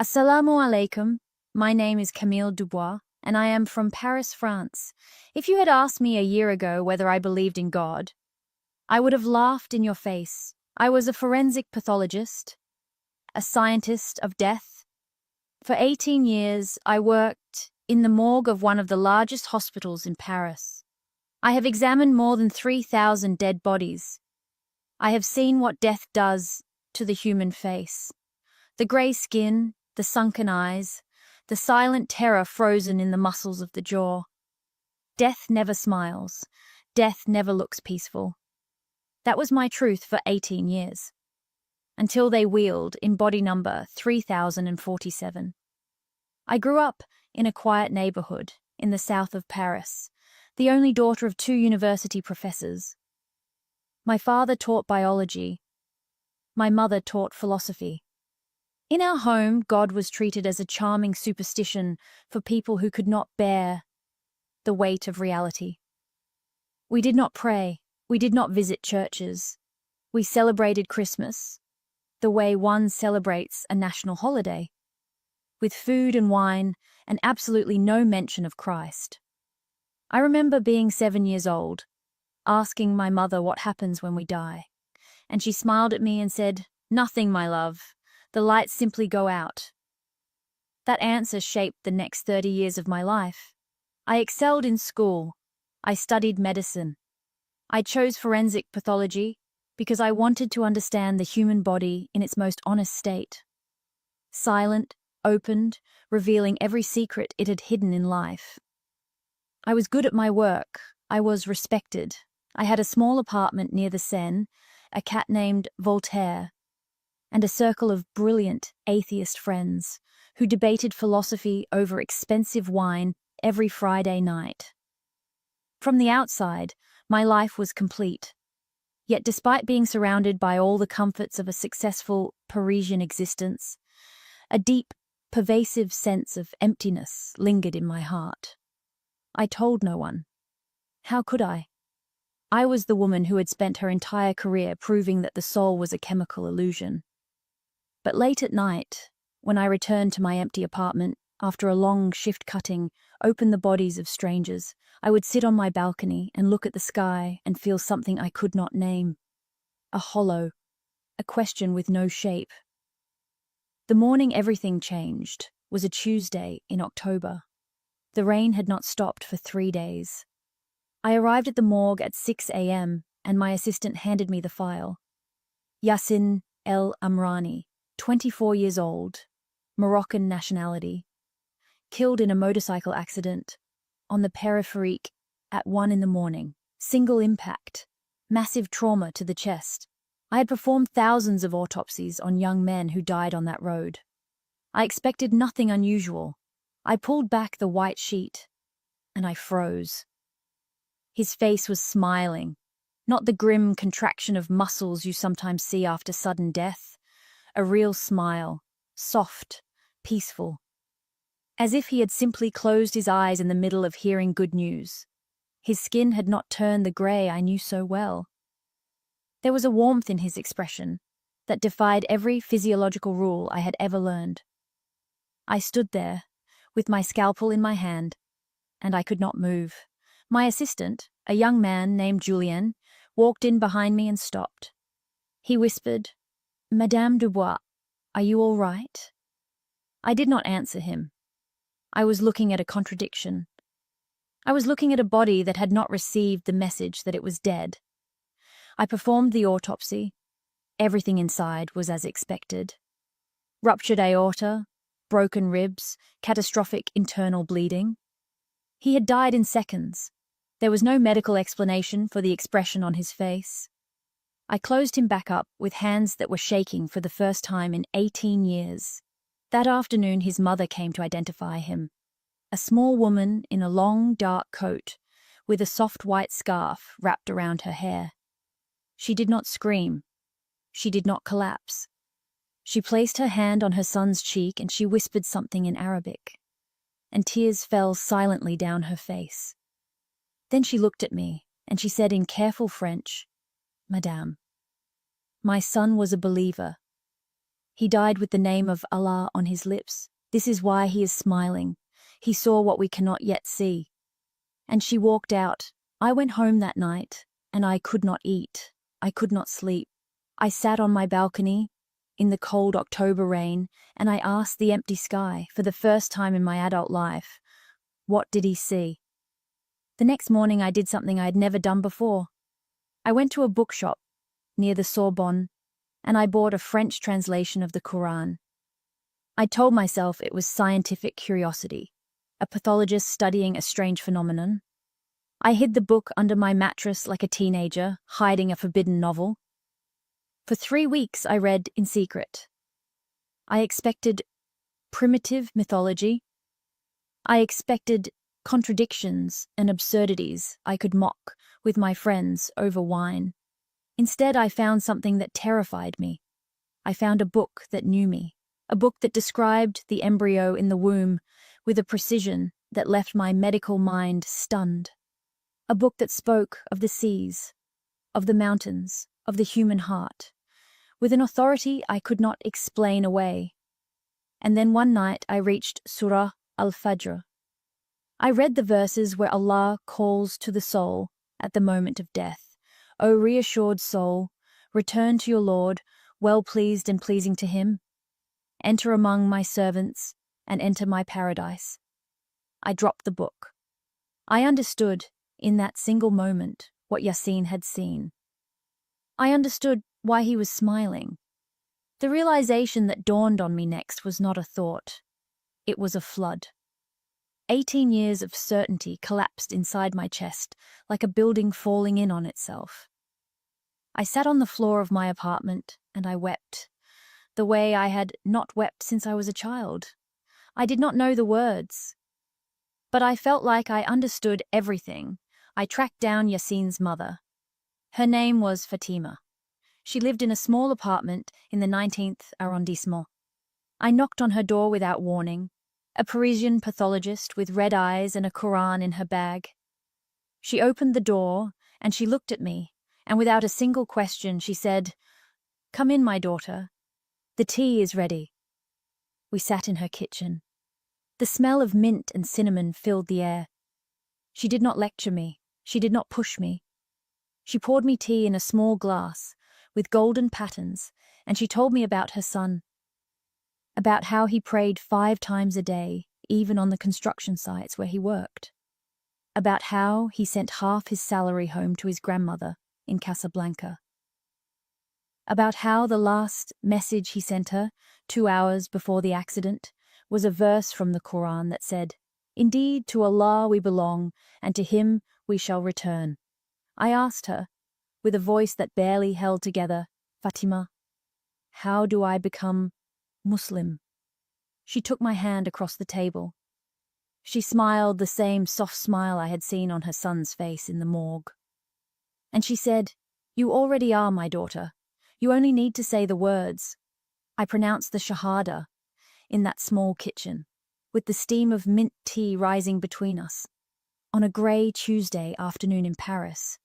Assalamu alaikum. My name is Camille Dubois, and I am from Paris, France. If you had asked me a year ago whether I believed in God, I would have laughed in your face. I was a forensic pathologist, a scientist of death. For 18 years, I worked in the morgue of one of the largest hospitals in Paris. I have examined more than 3,000 dead bodies. I have seen what death does to the human face. The grey skin, the sunken eyes, the silent terror frozen in the muscles of the jaw. Death never smiles. Death never looks peaceful. That was my truth for 18 years, until they wheeled in body number 3047. I grew up in a quiet neighborhood in the south of Paris, the only daughter of two university professors. My father taught biology. My mother taught philosophy. In our home, God was treated as a charming superstition for people who could not bear the weight of reality. We did not pray. We did not visit churches. We celebrated Christmas the way one celebrates a national holiday, with food and wine and absolutely no mention of Christ. I remember being 7 years old, asking my mother what happens when we die, and she smiled at me and said, "Nothing, my love. The lights simply go out." That answer shaped the next 30 years of my life. I excelled in school. I studied medicine. I chose forensic pathology because I wanted to understand the human body in its most honest state. Silent, opened, revealing every secret it had hidden in life. I was good at my work. I was respected. I had a small apartment near the Seine, a cat named Voltaire, and a circle of brilliant atheist friends who debated philosophy over expensive wine every Friday night. From the outside, my life was complete. Yet despite being surrounded by all the comforts of a successful Parisian existence, a deep, pervasive sense of emptiness lingered in my heart. I told no one. How could I? I was the woman who had spent her entire career proving that the soul was a chemical illusion. But late at night, when I returned to my empty apartment, after a long shift cutting open the bodies of strangers, I would sit on my balcony and look at the sky and feel something I could not name. A hollow, a question with no shape. The morning everything changed was a Tuesday in October. The rain had not stopped for 3 days. I arrived at the morgue at 6 a.m. and my assistant handed me the file. Yassin El Amrani, 24 years old, Moroccan nationality, killed in a motorcycle accident on the Périphérique at 1 in the morning. Single impact, massive trauma to the chest. I had performed thousands of autopsies on young men who died on that road. I expected nothing unusual. I pulled back the white sheet, and I froze. His face was smiling, not the grim contraction of muscles you sometimes see after sudden death. A real smile, soft, peaceful, as if he had simply closed his eyes in the middle of hearing good news. His skin had not turned the grey I knew so well. There was a warmth in his expression that defied every physiological rule I had ever learned. I stood there, with my scalpel in my hand, and I could not move. My assistant, a young man named Julien, walked in behind me and stopped. He whispered, "Madame Dubois, are you all right?" I did not answer him. I was looking at a contradiction. I was looking at a body that had not received the message that it was dead. I performed the autopsy. Everything inside was as expected. Ruptured aorta, broken ribs, catastrophic internal bleeding. He had died in seconds. There was no medical explanation for the expression on his face. I closed him back up with hands that were shaking for the first time in 18 years. That afternoon his mother came to identify him. A small woman in a long, dark coat, with a soft white scarf wrapped around her hair. She did not scream. She did not collapse. She placed her hand on her son's cheek and she whispered something in Arabic, and tears fell silently down her face. Then she looked at me, and she said in careful French, "Madame." My son was a believer. He died with the name of Allah on his lips. This is why he is smiling. He saw what we cannot yet see. And she walked out. I went home that night, and I could not eat. I could not sleep. I sat on my balcony in the cold October rain, and I asked the empty sky, for the first time in my adult life, what did he see? The next morning I did something I had never done before. I went to a bookshop near the Sorbonne, and I bought a French translation of the Quran. I told myself it was scientific curiosity, a pathologist studying a strange phenomenon. I hid the book under my mattress like a teenager, hiding a forbidden novel. For 3 weeks I read in secret. I expected primitive mythology. I expected contradictions and absurdities I could mock with my friends over wine. Instead, I found something that terrified me. I found a book that knew me, a book that described the embryo in the womb with a precision that left my medical mind stunned. A book that spoke of the seas, of the mountains, of the human heart, with an authority I could not explain away. And then one night I reached Surah Al-Fajr. I read the verses where Allah calls to the soul at the moment of death. O reassured soul, return to your Lord, well pleased and pleasing to him. Enter among my servants and enter my paradise. I dropped the book. I understood, in that single moment, what Yasin had seen. I understood why he was smiling. The realization that dawned on me next was not a thought. It was a flood. 18 years of certainty collapsed inside my chest like a building falling in on itself. I sat on the floor of my apartment and I wept, the way I had not wept since I was a child. I did not know the words, but I felt like I understood everything. I tracked down Yasin's mother. Her name was Fatima. She lived in a small apartment in the 19th arrondissement. I knocked on her door without warning, a Parisian pathologist with red eyes and a Quran in her bag. She opened the door and she looked at me, and without a single question she said, "Come in, my daughter. The tea is ready." We sat in her kitchen. The smell of mint and cinnamon filled the air. She did not lecture me. She did not push me. She poured me tea in a small glass with golden patterns, and she told me about her son, about how he prayed 5 times a day, even on the construction sites where he worked, about how he sent half his salary home to his grandmother in Casablanca, about how the last message he sent her, 2 hours before the accident, was a verse from the Quran that said, "Indeed, to Allah we belong, and to him we shall return." I asked her, with a voice that barely held together, "Fatima, how do I become Muslim?" She took my hand across the table. She smiled the same soft smile I had seen on her son's face in the morgue. And she said, "You already are, my daughter. You only need to say the words." I pronounced the Shahada in that small kitchen, with the steam of mint tea rising between us, on a grey Tuesday afternoon in Paris.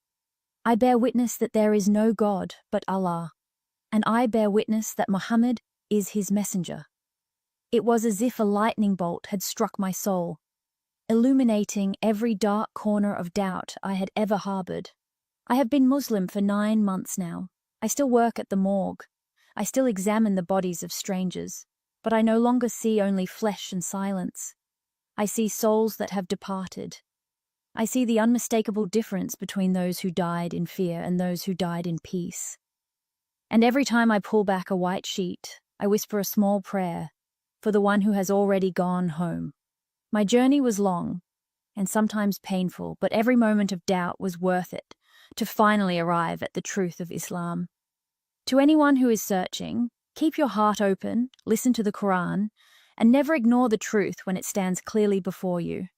I bear witness that there is no God but Allah, and I bear witness that Muhammad is his messenger. It was as if a lightning bolt had struck my soul, illuminating every dark corner of doubt I had ever harbored. I have been Muslim for 9 months now. I still work at the morgue. I still examine the bodies of strangers, but I no longer see only flesh and silence. I see souls that have departed. I see the unmistakable difference between those who died in fear and those who died in peace. And every time I pull back a white sheet, I whisper a small prayer for the one who has already gone home. My journey was long and sometimes painful, but every moment of doubt was worth it to finally arrive at the truth of Islam. To anyone who is searching, keep your heart open, listen to the Quran, and never ignore the truth when it stands clearly before you.